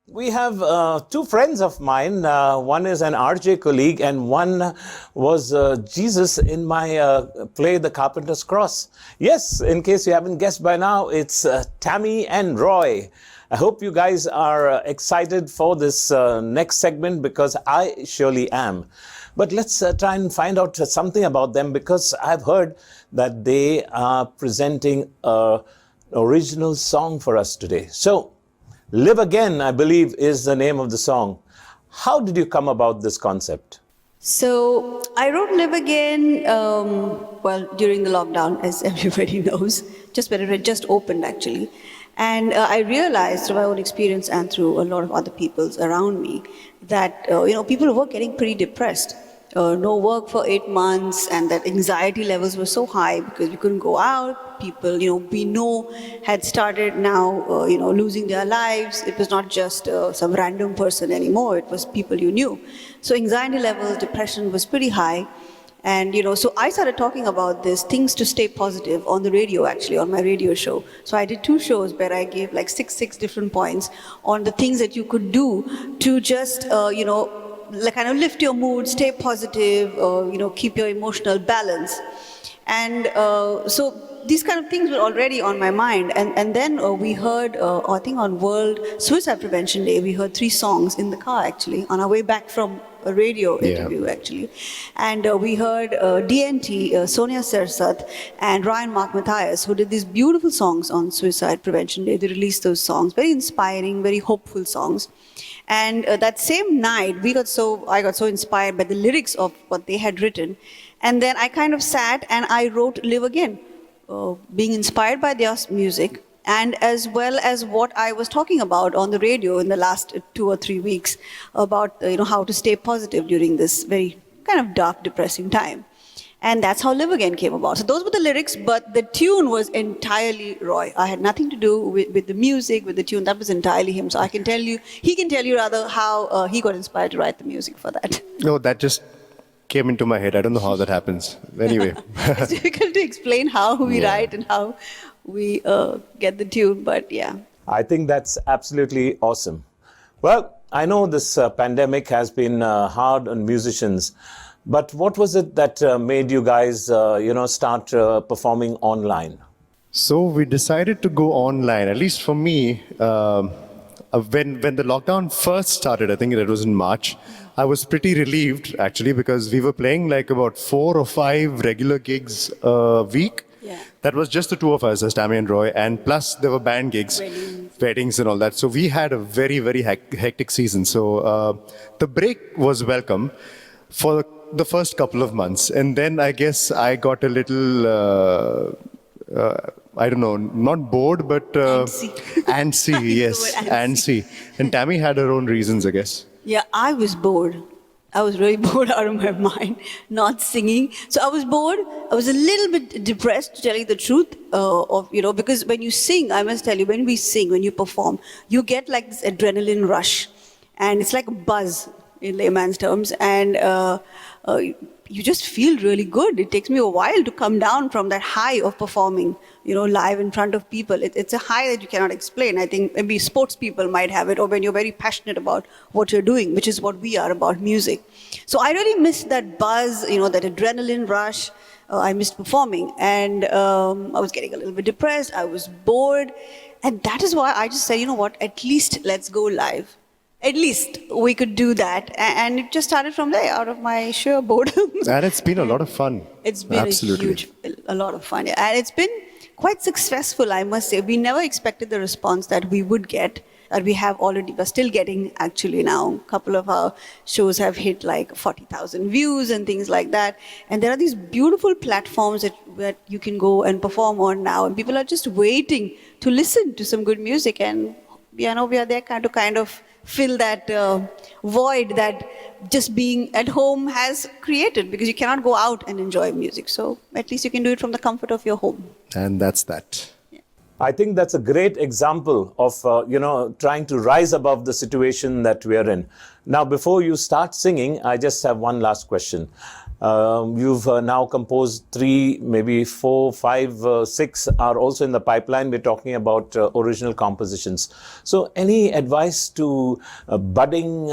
We have two friends of mine. One is an RJ colleague, and one was Jesus in my play, The Carpenter's Cross. Yes, in case you haven't guessed by now, it's Tammy and Roy. I hope you guys are excited for this next segment, because I surely am. But let's try and find out something about them, because I've heard that they are presenting an original song for us today. So, Live Again, I believe, is the name of the song. How did you come about this concept? So I wrote Live Again, during the lockdown, as everybody knows, just when it had just opened actually. And I realized through my own experience and through a lot of other people's around me that, people were getting pretty depressed. No work for 8 months, and that anxiety levels were so high because we couldn't go out. People, we know, had started now, losing their lives. It was not just some random person anymore. It was people you knew. So anxiety levels, depression was pretty high. And, so I started talking about this, things to stay positive, on the radio, actually, on my radio show. So I did 2 shows where I gave like six different points on the things that you could do to just, kind of lift your mood, stay positive, keep your emotional balance. And so these kind of things were already on my mind. And then we heard, I think on World Suicide Prevention Day, we heard 3 songs in the car, actually, on our way back from a radio interview, actually. And we heard DNT, Sonia Sersat, and Ryan Mark Matthias, who did these beautiful songs on Suicide Prevention Day. They released those songs, very inspiring, very hopeful songs. And that same night, I got so inspired by the lyrics of what they had written. And then I kind of sat and I wrote Live Again, being inspired by their music, and as well as what I was talking about on the radio in the last 2 or 3 weeks about how to stay positive during this very kind of dark, depressing time. And that's how Live Again came about. So those were the lyrics, but the tune was entirely Roy. I had nothing to do with the music, with the tune. That was entirely him. So he can tell you rather how he got inspired to write the music for that. No, that just came into my head. I don't know how that happens. Anyway. It's difficult to explain how we write and how we get the tune, but yeah. I think that's absolutely awesome. Well, I know this pandemic has been hard on musicians. But what was it that made you guys, start performing online? So we decided to go online, at least for me. When the lockdown first started, I think it was in March, I was pretty relieved, actually, because we were playing like about 4 or 5 regular gigs a week. Yeah. That was just the 2 of us, as Tammy and Roy, and plus there were band gigs, weddings and all that. So we had a very, very hectic season. So the break was welcome for the first couple of months. And then I guess I got a little, I don't know, not bored, but antsy, yes, antsy. And Tammy had her own reasons, I guess. Yeah, I was bored. I was really bored out of my mind, not singing. So I was bored. I was a little bit depressed, to tell you the truth, because when you sing, I must tell you, when we sing, when you perform, you get like this adrenaline rush. And it's like a buzz in layman's terms. And you just feel really good. It takes me a while to come down from that high of performing, live in front of people. It's a high that you cannot explain. I think maybe sports people might have it, or when you're very passionate about what you're doing, which is what we are about music. So I really missed that buzz, that adrenaline rush. I missed performing, and I was getting a little bit depressed. I was bored, and that is why I just said, at least let's go live. At least we could do that. And it just started from there, out of my sheer boredom. And it's been a lot of fun. It's been a lot of fun. And it's been quite successful, I must say. We never expected the response that we would get, that we're still getting actually now. A couple of our shows have hit like 40,000 views and things like that. And there are these beautiful platforms that you can go and perform on now. And people are just waiting to listen to some good music. And, we are there to kind of fill that void that just being at home has created, because you cannot go out and enjoy music. So at least you can do it from the comfort of your home. And that's that. Yeah. I think that's a great example of, trying to rise above the situation that we are in. Now, before you start singing, I just have one last question. You've now composed 3, maybe 4, 5, 6 are also in the pipeline. We're talking about original compositions. So any advice to budding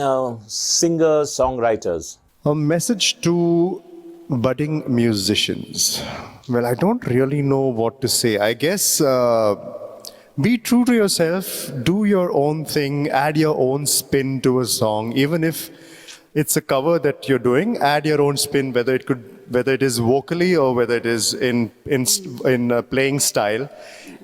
singers, songwriters? A message to budding musicians. Well, I don't really know what to say. I guess be true to yourself, do your own thing, add your own spin to a song, even if it's a cover that you're doing. Add your own spin, whether it is vocally or whether it is in playing style,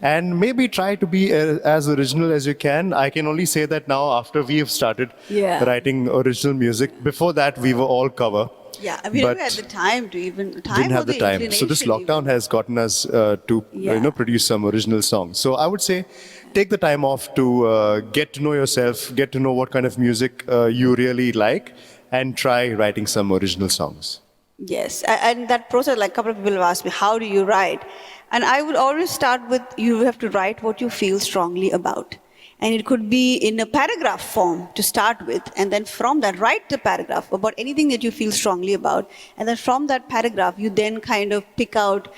and maybe try to be as original as you can. I can only say that now after we have started writing original music. Before that, we were all cover. Yeah, we never had the time to even Didn't have the time. So this lockdown has gotten us to produce some original songs. So I would say, take the time off to get to know yourself, get to know what kind of music you really like, and try writing some original songs. Yes, and that process, like a couple of people have asked me, how do you write? And I would always start with, you have to write what you feel strongly about. And it could be in a paragraph form to start with, and then from that, write a paragraph about anything that you feel strongly about. And then from that paragraph, you then kind of pick out,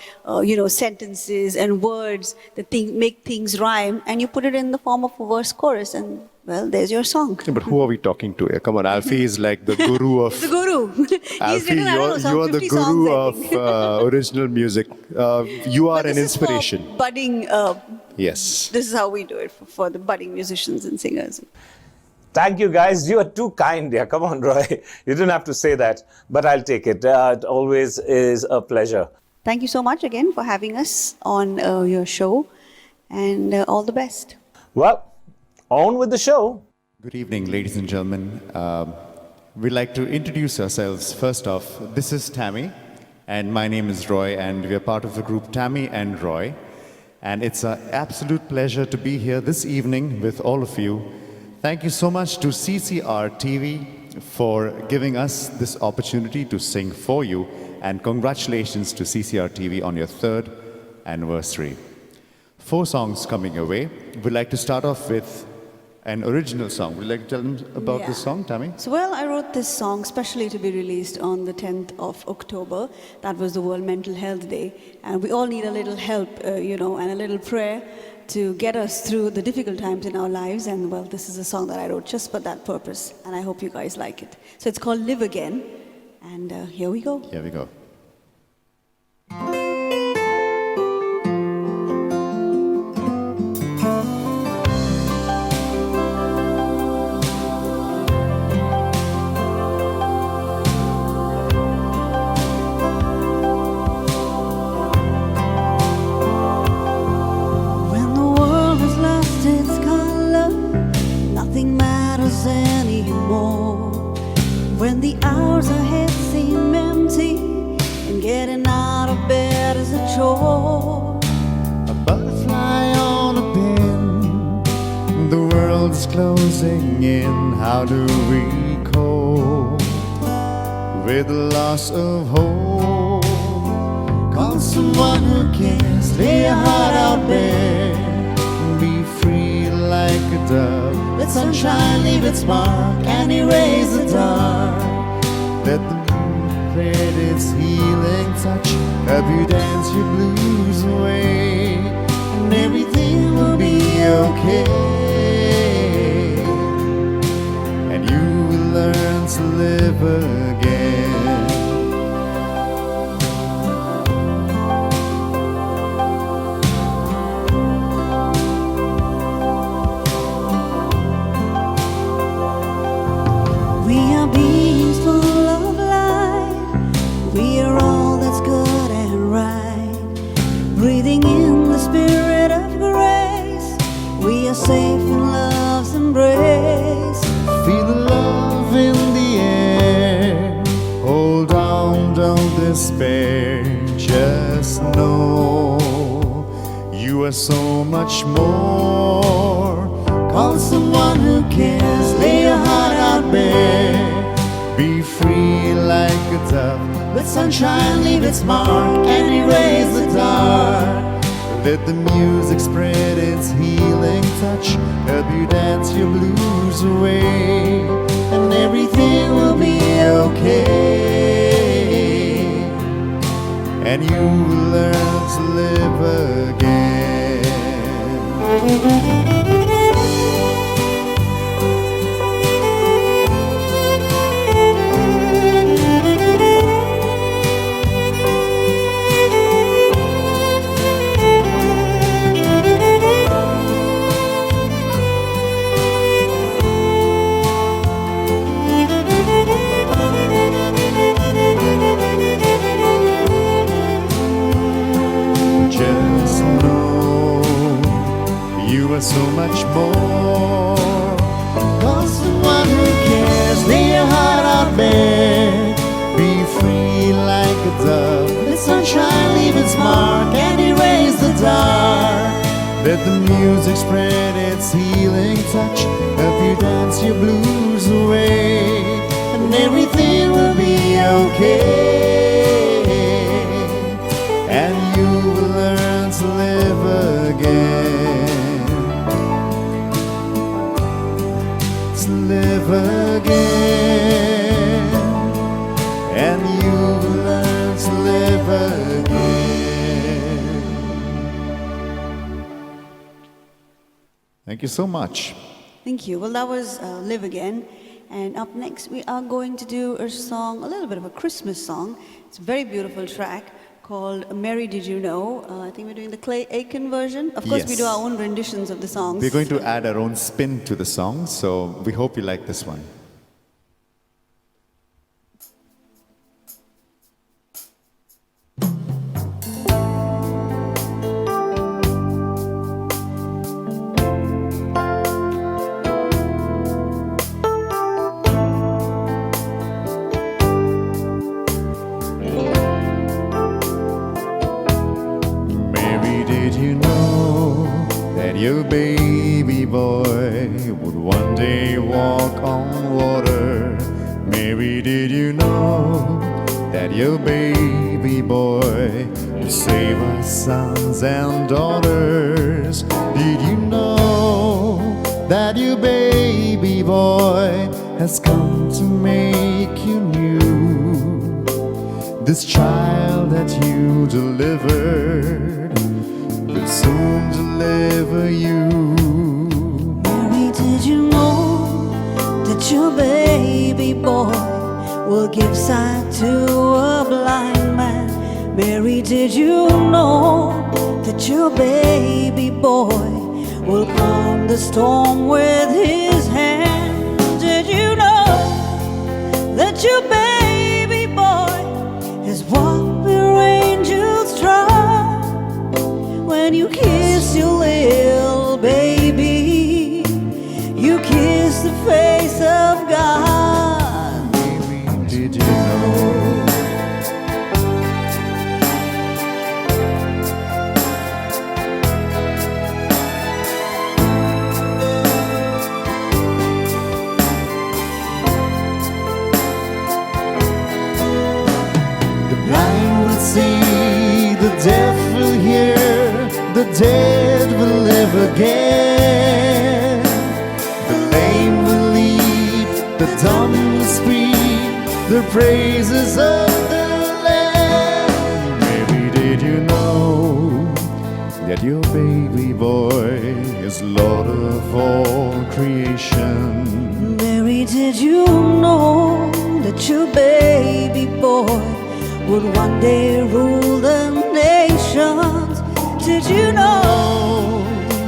sentences and words that make things rhyme, and you put it in the form of a verse chorus, and well, there's your song. Yeah, but who are we talking to here? Come on, Alfie is like the guru of... The guru. Alfie, you're the guru of original music. You are an inspiration. This is for budding... Yes. This is how we do it for the budding musicians and singers. Thank you, guys. You are too kind. Yeah, come on, Roy. You didn't have to say that, but I'll take it. It always is a pleasure. Thank you so much again for having us on your show, and all the best. Well, on with the show. Good evening, ladies and gentlemen. We'd like to introduce ourselves. First off, this is Tammy, and my name is Roy, and we are part of the group Tammy and Roy. And it's an absolute pleasure to be here this evening with all of you. Thank you so much to CCRTV for giving us this opportunity to sing for you, and congratulations to CCRTV on your 3rd anniversary. 4 songs coming your way. We'd like to start off with an original song. Would you like to tell them about this song, Tammy? So, well, I wrote this song specially to be released on the 10th of October. That was the World Mental Health Day. And we all need a little help, and a little prayer to get us through the difficult times in our lives. And, well, this is a song that I wrote just for that purpose. And I hope you guys like it. So it's called Live Again. And here we go. Here we go. When the hours ahead seem empty and getting out of bed is a chore. A butterfly on a pin, the world's closing in. How do we cope with the loss of hope? Call someone who cares, lay your heart out bare, be free like a dove. Let sunshine leave its mark and erase the dark. Let the moon spread its healing touch, help you dance your blues away, and everything will be okay. And you will learn to live again. We are beings full of light. We are all that's good and right. Breathing in the spirit of grace, we are safe in love's embrace. Feel the love in the air. Hold on, don't despair. Just know you are so much more. Call someone who cares, lay your heart out bare, be free like a dove. Let sunshine leave its mark and erase the dark. Let the music spread its healing touch, help you dance your blues away, and everything will be okay. and you will learn to live again. Just know you are so much more. Cause someone who cares, lay your heart out bare. Be free like a dove. Let sunshine leave its mark and erase the dark. Let the music spread its healing touch. Help you dance your blues away, and everything will be okay. And you will learn to live again. To live again. And you will learn to live again. Thank you so much. Thank you. Well, that was Live Again. And up next, we are going to do a song, a little bit of a Christmas song. It's a very beautiful track called Mary Did You Know? I think we're doing the Clay Aiken version. Of course, we do our own renditions of the songs. We're going to add our own spin to the song, so we hope you like this one. Mary, did you know that your baby boy would one day walk on water? Mary, did you know that your baby boy will save our sons and daughters? Did you know that your baby boy has come to make you new? This child that you delivered will soon deliver you. Mary, did you know that your baby boy will give sight to a blind man? Mary, did you know that your baby boy will calm the storm with his hand? Did you know that your baby boy is what where angels try? When you kiss your little baby, you kiss the face of God. Mary, did you know? The blind will see, the deaf will hear, the dead will live again. The lame will leap, the dumb will speak, the praises of the Lamb. Mary, did you know that your baby boy is Lord of all creation? Mary, did you know that your baby boy would one day rule the nations? Did you know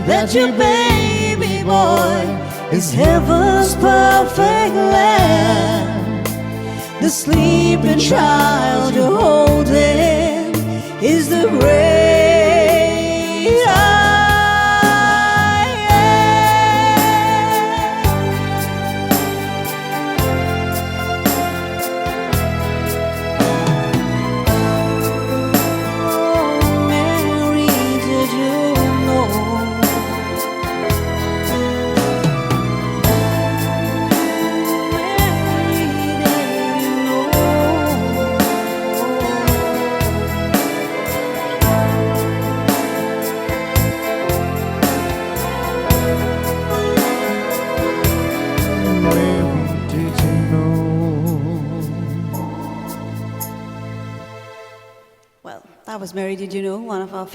that your baby boy is heaven's perfect lamb? The sleeping child you're holding is the great I am. Mary, did you know? Mary, did you know? was Mary Did You Know, one of our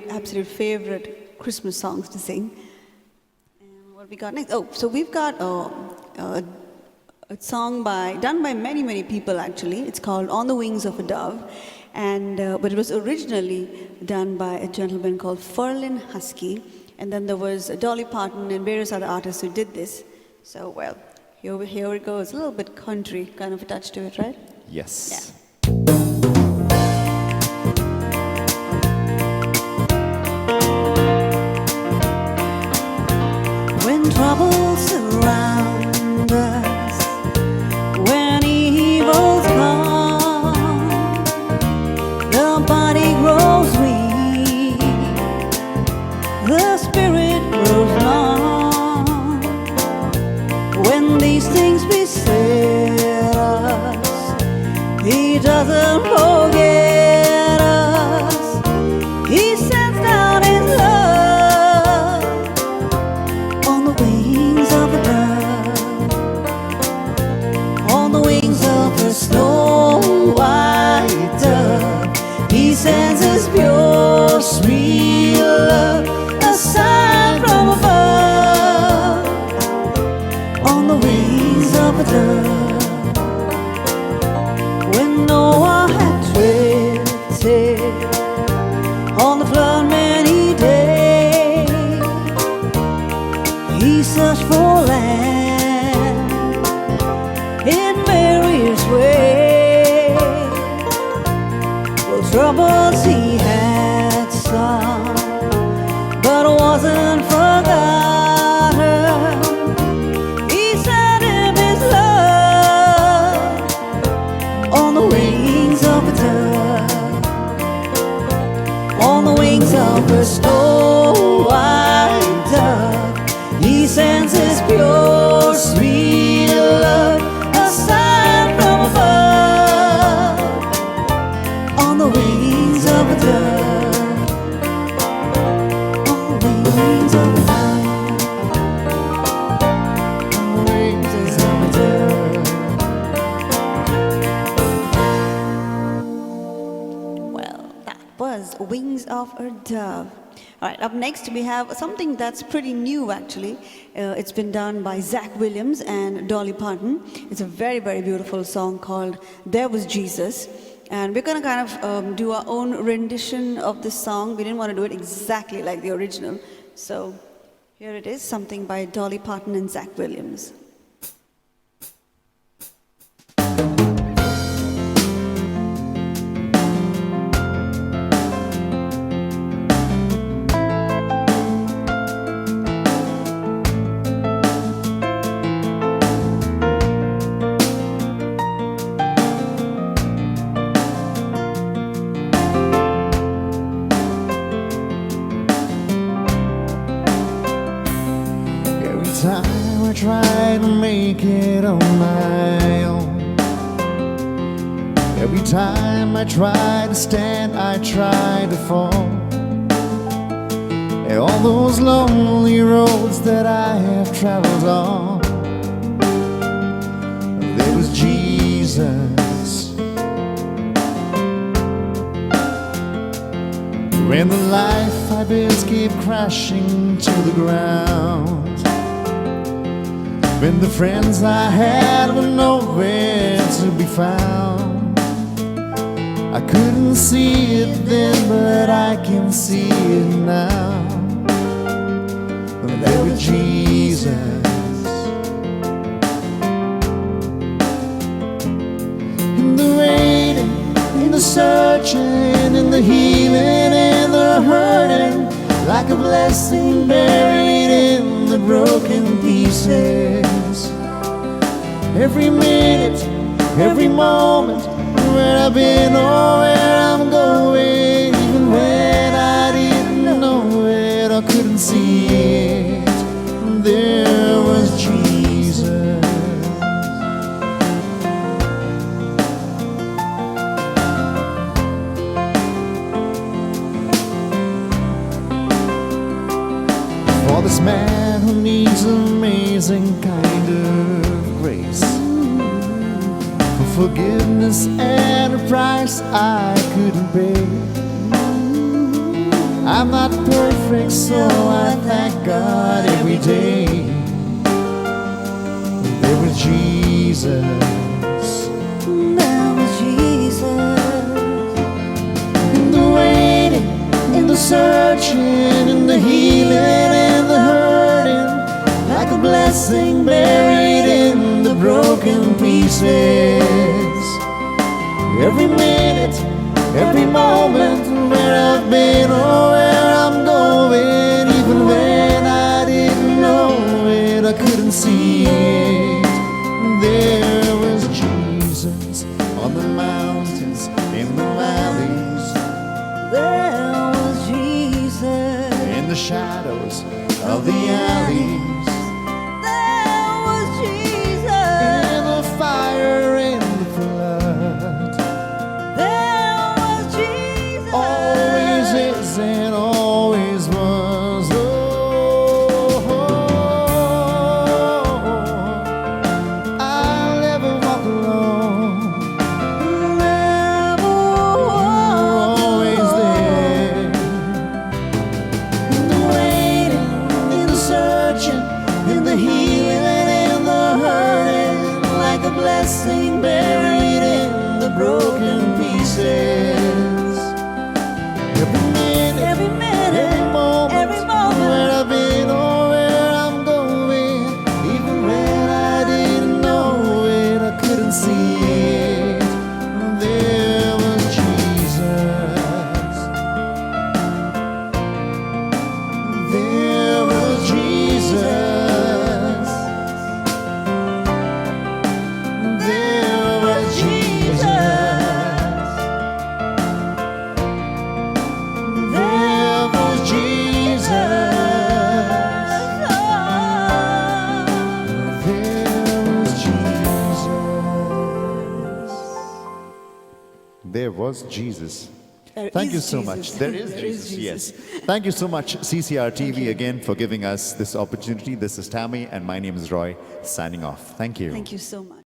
absolute favorite Christmas songs to sing. And what we got next? Oh, so we've got a song done by many people actually. It's called On the Wings of a Dove, and but it was originally done by a gentleman called Ferlin Husky, and then there was Dolly Parton and various other artists who did this. So well, here it goes. A little bit country kind of a touch to it, right? Yes. Yeah. When troubles surround us, when evils come, the body grows weak, the spirit grows numb. When these things beset us, He doesn't forget us. He sends down His love on the wings of a dove, on the wings of a snow white dove. He sends His pure, sweet love, a sign from above, on the wings of a dove. When Noah had drifted on the flood many days, he searched for land in various ways. Well, troubles he had some, but wasn't forgotten. He sent him His love on the wings of a dove, on the wings of a snow white dove. He sends His pure, sweet love, a sign from above, on the wings of a dove, on the wings of a dove, on the wings of a dove. Well, that was Wings of a Dove. All right, up next we have something that's pretty new actually. It's been done by Zach Williams and Dolly Parton. It's a very beautiful song called There Was Jesus. And we're going to kind of do our own rendition of this song. We didn't want to do it exactly like the original. So here it is, something by Dolly Parton and Zach Williams. Every time I try to make it on my own, every time I try to stand, I try to fall. And all those lonely roads that I have traveled on, there was Jesus. When the life I built keep crashing to the ground, when the friends I had were nowhere to be found, I couldn't see it then, but I can see it now. There was Jesus. In the waiting, in the searching, in the healing, in the hurting, like a blessing buried in the broken pieces. Every minute, every moment, where I've been or where I'm going, even when I didn't know it or couldn't see it, there was Jesus. For this man who needs amazing kind of grace, for forgiveness and a price I couldn't pay, I'm not perfect, so I thank God every day. There was Jesus. There was Jesus. In the waiting, in the searching, in the healing, in the hurting, like a blessing buried in the broken pieces. Every minute, every moment, where I've been or where I'm going, even when I didn't know it, I couldn't see it. There was Jesus on the mountains, in the valleys, There was Jesus. in the shadows of the alleys, There was Jesus. in the fire, in the flood. There was Jesus. Always is and always was. I'll never walk alone. Never You're always there. In the waiting, in the searching, in the healing, in the hurting, like a blessing buried in the broken pieces. Every minute, every minute, every moment, where I've been or where I'm going, even when I didn't know it, I couldn't see it. There was Jesus. There was Jesus. There was Jesus. There was Jesus. There was Jesus. There Thank is you so Jesus. much. There is There is Jesus, Jesus. yes. Thank you so much, CCRTV, again, for giving us this opportunity. This is Tammy, and my name is Roy, signing off. Thank you. Thank you so much.